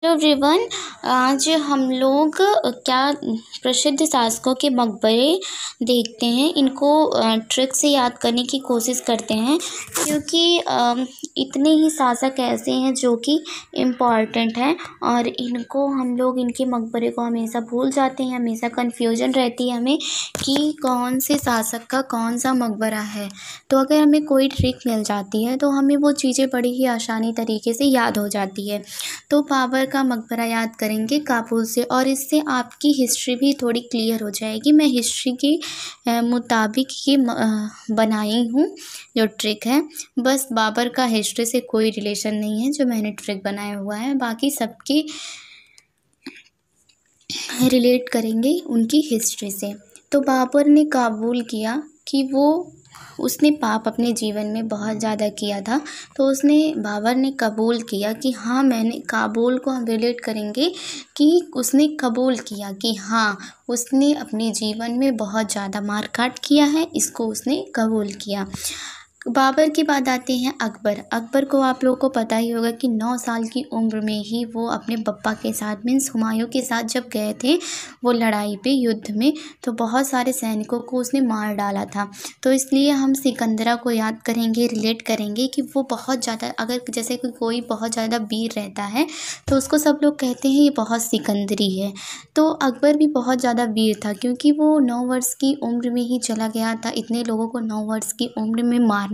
Hello everyone. आज हम लोग क्या प्रसिद्ध शासकों के मकबरे देखते हैं। इनको ट्रिक से याद करने की कोशिश करते हैं, क्योंकि इतने ही शासक ऐसे हैं जो कि इम्पॉर्टेंट हैं और इनको हम लोग इनके मकबरे को हमेशा भूल जाते हैं। हमेशा कन्फ्यूजन रहती है हमें कि कौन से शासक का कौन सा मकबरा है। तो अगर हमें कोई ट्रिक मिल जाती है तो हमें वो चीज़ें बड़ी ही आसानी तरीके से याद हो जाती है। तो बाबर का मकबरा याद करेंगे काबुल से, और इससे आपकी हिस्ट्री भी थोड़ी क्लियर हो जाएगी। मैं हिस्ट्री के मुताबिक ही बनाई हूँ जो ट्रिक है। बस बाबर का हिस्ट्री से कोई रिलेशन नहीं है जो मैंने ट्रिक बनाया हुआ है, बाकी सबकी रिलेट करेंगे उनकी हिस्ट्री से। तो बाबर ने काबुल किया कि उसने पाप अपने जीवन में बहुत ज़्यादा किया था, तो बाबर ने कबूल किया कि हाँ, मैंने काबुल को हम रिलेट करेंगे कि उसने कबूल किया कि हाँ, उसने अपने जीवन में बहुत ज़्यादा मार काट किया है, इसको उसने कबूल किया। बाबर के बाद आते हैं अकबर। अकबर को आप लोगों को पता ही होगा कि 9 साल की उम्र में ही वो अपने पप्पा के साथ मीन्स हुमायूं के साथ जब गए थे वो लड़ाई पे युद्ध में, तो बहुत सारे सैनिकों को उसने मार डाला था। तो इसलिए हम सिकंदरा को याद करेंगे, रिलेट करेंगे कि वो बहुत ज़्यादा, अगर जैसे कि कोई बहुत ज़्यादा वीर रहता है तो उसको सब लोग कहते हैं ये बहुत सिकंदरी है। तो अकबर भी बहुत ज़्यादा वीर था, क्योंकि वो 9 वर्ष की उम्र में ही चला गया था। इतने लोगों को 9 वर्ष की उम्र में मारना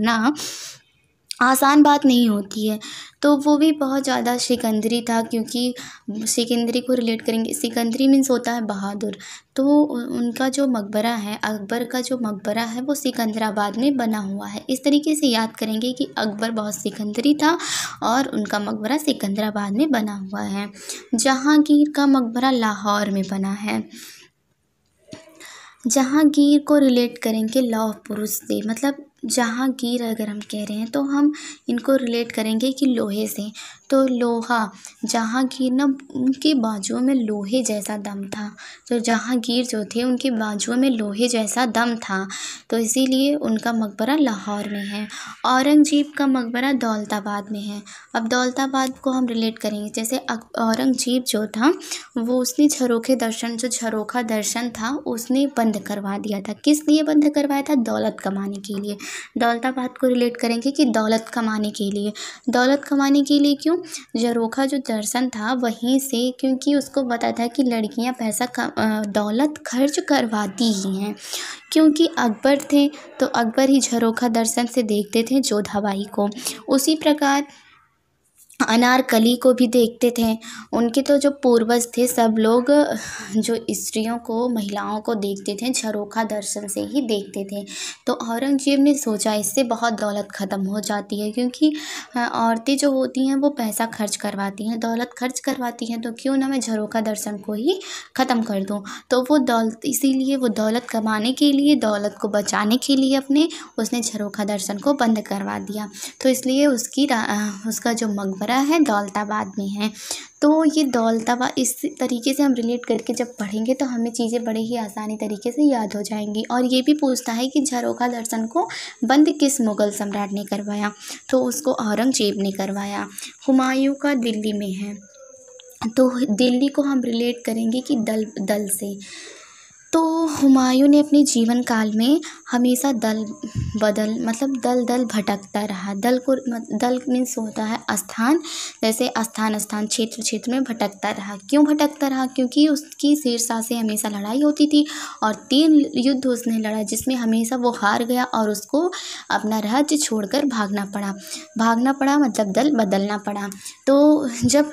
आसान बात नहीं होती है। तो वो भी बहुत ज़्यादा सिकंदरी था, क्योंकि सिकंदरी को रिलेट करेंगे। सिकंदरी मीन्स होता है बहादुर। तो उनका जो मकबरा है, अकबर का जो मकबरा है, वो सिकंदराबाद में बना हुआ है। इस तरीके से याद करेंगे कि अकबर बहुत सिकंदरी था और उनका मकबरा सिकंदराबाद में बना हुआ है। जहांगीर का मकबरा लाहौर में बना है। जहांगीर को रिलेट करेंगे लौह पुरुष से, मतलब जहांगीर अगर हम कह रहे हैं तो हम इनको रिलेट करेंगे कि लोहे से। तो लोहा, जहांगीर ना उनके बाजुओं में लोहे जैसा दम था। तो जहांगीर जो थे उनके बाजुओं में लोहे जैसा दम था, तो इसीलिए उनका मकबरा लाहौर में है। औरंगजेब का मकबरा दौलताबाद में है। अब दौलताबाद को हम रिलेट करेंगे, जैसे औरंगजेब जो था वो उसने झरोखा दर्शन था उसने बंद करवा दिया था। किस लिए बंद करवाया था? दौलत कमाने के लिए। दौलताबाद को रिलेट करेंगे कि दौलत कमाने के लिए। दौलत कमाने के लिए क्यों? झरोखा जो दर्शन था वहीं से, क्योंकि उसको पता था कि लड़कियां दौलत खर्च करवाती ही हैं। क्योंकि अकबर थे तो अकबर ही झरोखा दर्शन से देखते थे जोधाबाई को। उसी प्रकार अनारकली को भी देखते थे। उनके तो जो पूर्वज थे सब लोग जो स्त्रियों को, महिलाओं को देखते थे झरोखा दर्शन से ही देखते थे। तो औरंगजेब ने सोचा इससे बहुत दौलत ख़त्म हो जाती है, क्योंकि औरतें जो होती हैं वो पैसा खर्च करवाती हैं, दौलत खर्च करवाती हैं, तो क्यों ना मैं झरोखा दर्शन को ही ख़त्म कर दूँ। तो इसीलिए वो दौलत कमाने के लिए, दौलत को बचाने के लिए उसने झरोखा दर्शन को बंद करवा दिया। तो इसलिए उसका जो मकबरा है दौलताबाद में है। तो ये दौलताबाद, इस तरीके से हम रिलेट करके जब पढ़ेंगे तो हमें चीज़ें बड़े ही आसानी तरीके से याद हो जाएंगी। और ये भी पूछता है कि झरोखा दर्शन को बंद किस मुग़ल सम्राट ने करवाया? तो उसको औरंगजेब ने करवाया। हुमायूं का दिल्ली में है, तो दिल्ली को हम रिलेट करेंगे कि दल से। तो हुमायूं ने अपने जीवन काल में हमेशा दल दल भटकता रहा। दल मीन्स होता है स्थान, जैसे स्थान क्षेत्र में भटकता रहा। क्यों भटकता रहा? क्योंकि उसकी शेरशाह से हमेशा लड़ाई होती थी और 3 युद्ध उसने लड़ा जिसमें हमेशा वो हार गया और उसको अपना राज्य छोड़कर भागना पड़ा मतलब दल बदलना पड़ा। तो जब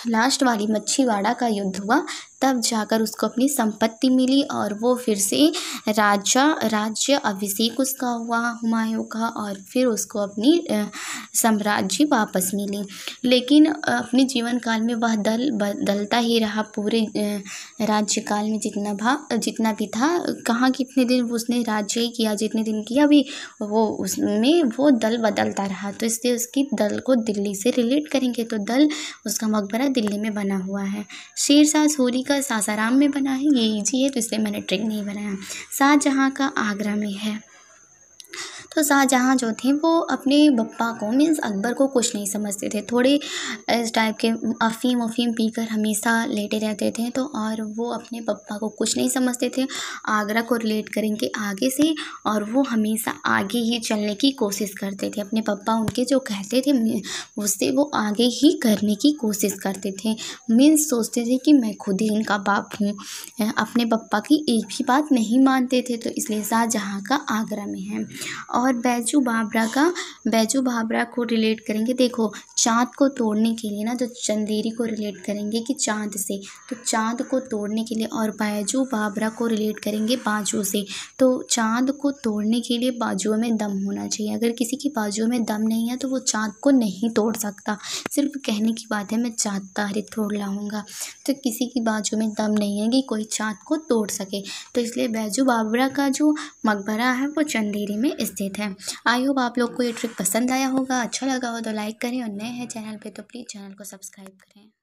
लास्ट वाली मच्छीवाड़ा का युद्ध हुआ तब जाकर उसको अपनी संपत्ति मिली और वो फिर से राज्य अभिषेक उसका हुआ हुमायूं का, और फिर उसको अपनी साम्राज्य वापस मिली। लेकिन अपने जीवन काल में वह दल बदलता ही रहा। पूरे राज्य काल में जितना भी था, कहाँ कितने दिन उसने राज्य किया, जितने दिन किया भी वो दल बदलता रहा। तो इसलिए उसकी दल को दिल्ली से रिलेट करेंगे। तो उसका मकबरा दिल्ली में बना हुआ है। शेरशाह सूरी का सासाराम में बना है, ये ईजी है तो इसलिए मैंने ट्रिक नहीं बनाया। शाहजहाँ का आगरा में है। तो शाहजहाँ जो थे वो अपने बप्पा को मीन्स अकबर को कुछ नहीं समझते थे। थोड़े इस टाइप के अफ़ीम वफ़ीम पीकर हमेशा लेटे रहते थे, तो और वो अपने पप्पा को कुछ नहीं समझते थे। आगरा को रिलेट करेंगे आगे से, और वो हमेशा आगे ही चलने की कोशिश करते थे। अपने पप्पा उनके जो कहते थे उससे वो आगे ही करने की कोशिश करते थे। मीन्स सोचते थे कि मैं खुद ही इनका बाप हूँ। अपने पप्पा की एक भी बात नहीं मानते थे, तो इसलिए शाहजहाँ का आगरा में है। और बैजू बावरा को रिलेट करेंगे। देखो, चाँद को तोड़ने के लिए ना, जो चंदेरी को रिलेट करेंगे कि चाँद से, तो चाँद को तोड़ने के लिए, और बैजू बावरा को रिलेट करेंगे बाजू से। तो चाँद को तोड़ने के लिए बाजुओं में दम होना चाहिए। अगर किसी की बाजुओं में दम नहीं है तो वो चाँद को नहीं तोड़ सकता। सिर्फ कहने की बात है, मैं चाँद तारे तोड़ लाऊंगा, तो किसी की बाजू में दम नहीं है कि कोई चाँद को तोड़ सके। तो इसलिए बैजू बावरा का जो मकबरा है वो चंदेरी में स्थित है। आई होप आप लोग को ये ट्रिक पसंद आया होगा। अच्छा लगा हो तो लाइक करें, और नए हैं चैनल पे तो प्लीज़ चैनल को सब्सक्राइब करें।